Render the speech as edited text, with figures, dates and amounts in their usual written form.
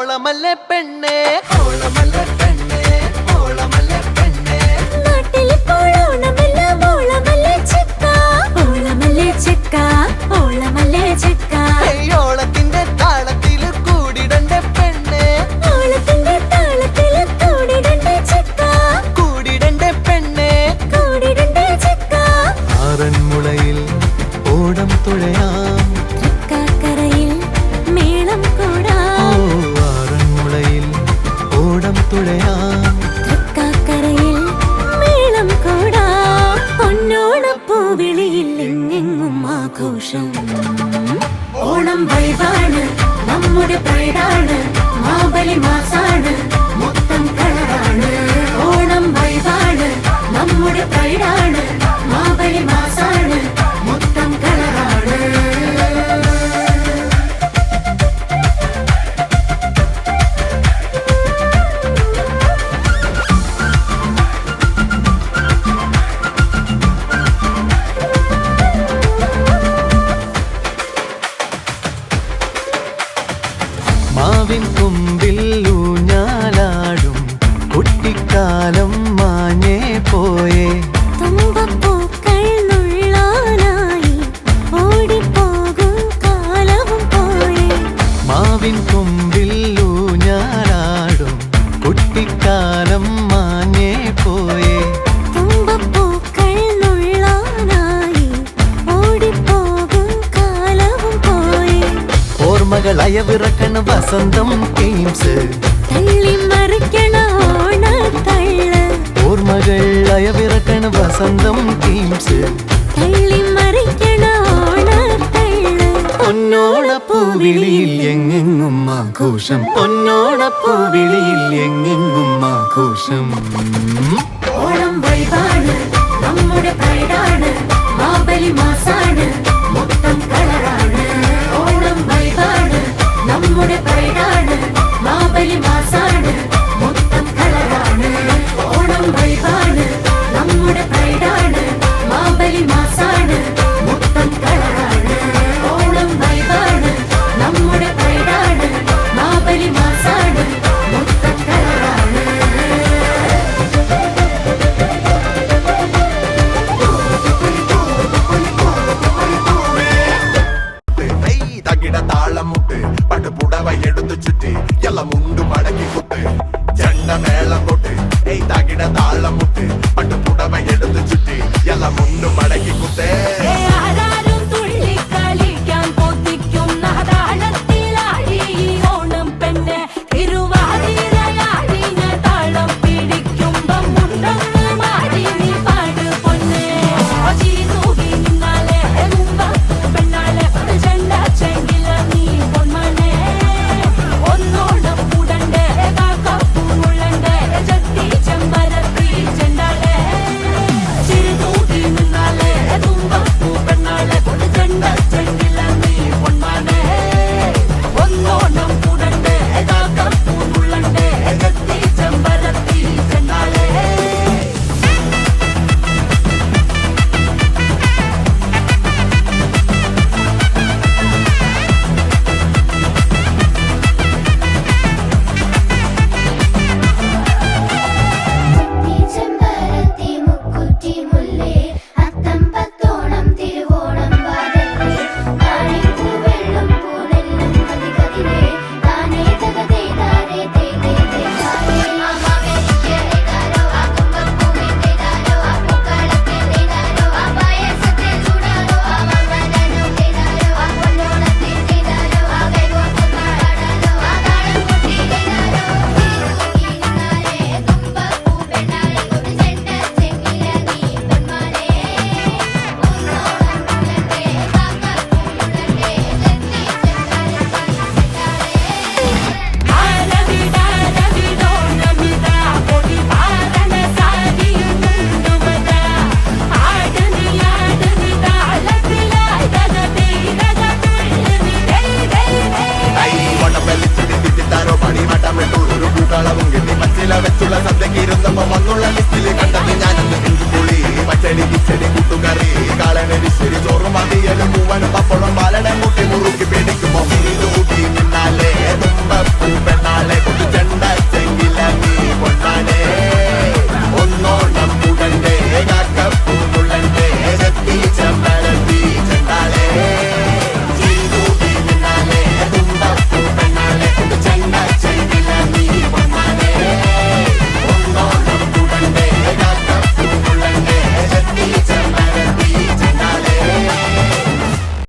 ഓളമല്ലേ പെണ്ണേ ഓളമല്ലേ പെണ്ണേ ഓളമല്ലേ പെണ്ണേ നാട്ടിലിപ്പോൾ ഓണമല്ല ഓളമല്ലേ ചെക്ക ഓളമല്ലേ ചെക്ക ഓളമല്ലേ ചെക്ക ഓളത്തിന്റെ താളത്തില് കൂടിടണ്ടേ പെണ്ണേ ഓളത്തിന്റെ താളത്തില് കൂടിടണ്ടേ ചെക്ക കൂടിടണ്ടേ പെണ്ണേ കൂടിടണ്ടേ ചെക്ക ആറന്മുളയിൽ ഓടം തുഴയാം തൃക്കാക്കരയിൽ മേളം കൂടാം ആറന്മുളയിൽ ഓടം തുഴയാം തൃക്കാക്കരയിൽ മേളം കൂടാം പൊന്നോണപ്പൂവിളിയിൽ എങ്ങെങ്ങും ആഘോഷം ഓണം വൈബാണ് നമ്മുടെ പ്രൈഡാണ് മാബലി മാസാണ് മൊത്തം കളറാണ് ഓണം വൈബാണ് നമ്മുടെ പ്രൈഡാണ് മാബലി മാസാണ് മൊത്തം കളറാണ് മാവിൻ കൊമ്പിൽ ഊഞ്ഞാലാടും കുട്ടിക്കാലം മാഞ്ഞേ പോയേ തുമ്പപ്പൂക്കൾ നുള്ളാനായി ഓടിപ്പോകും കാലവും പോയി മാവിൻ കൊമ്പിൽ ഊഞ്ഞാലാടും കുട്ടിക്കാലം മാഞ്ഞേ പോയേ തുമ്പപ്പൂക്കൾ നുള്ളാനായി ഓടിപ്പോകും കാലവും പോയി ഓർമ്മകൾ അയവിറക്കണ വസന്തം ഗെയിംസ് തള്ളി മറിക്കണ ഓണത്തള്ള് ഓർമ്മകൾ അയവിറക്കണ വസന്തം ഗെയിംസ് തള്ളി മറിക്കണ ഓണത്തള്ള് പൊന്നോണപ്പൂവിളിയിൽ എങ്ങെങ്ങും ആഘോഷം പൊന്നോണപ്പൂവിളിയിൽ എങ്ങെങ്ങും ആഘോഷം ഓണം വൈബാണ് നമ്മുടെ പ്രൈഡാണ് മാബലി മാസാണ് മൊത്തം കളറാണ് ഓണം വൈബാണ് നമ്മുടെ പ്രൈഡാണ് മാബലി മാസാണ് മൊത്തം കളറാണ് ഓണം വൈബാണ് നമ്മുടെ പ്രൈഡാണ് മാബലി മാസാണ് മൊത്തം കളറാണ് ഓണം വൈബാണ് നമ്മുടെ പ്രൈഡാണ് മാബലി മാസാണ് മൊത്തം കളറാണ് തകിട താളമുട്ട് പട്ടുപുടവ എടുത്തു ചുറ്റി എല്ലാം മുണ്ടു മടക്കി കുത്ത് ചെണ്ട മേളം കൊട്ട് തകിട താളമുട്ട് പട്ടുപുടവ എടുത്തു ചുറ്റി എല്ലാം മുണ്ടു മടക്കി കുത്തേ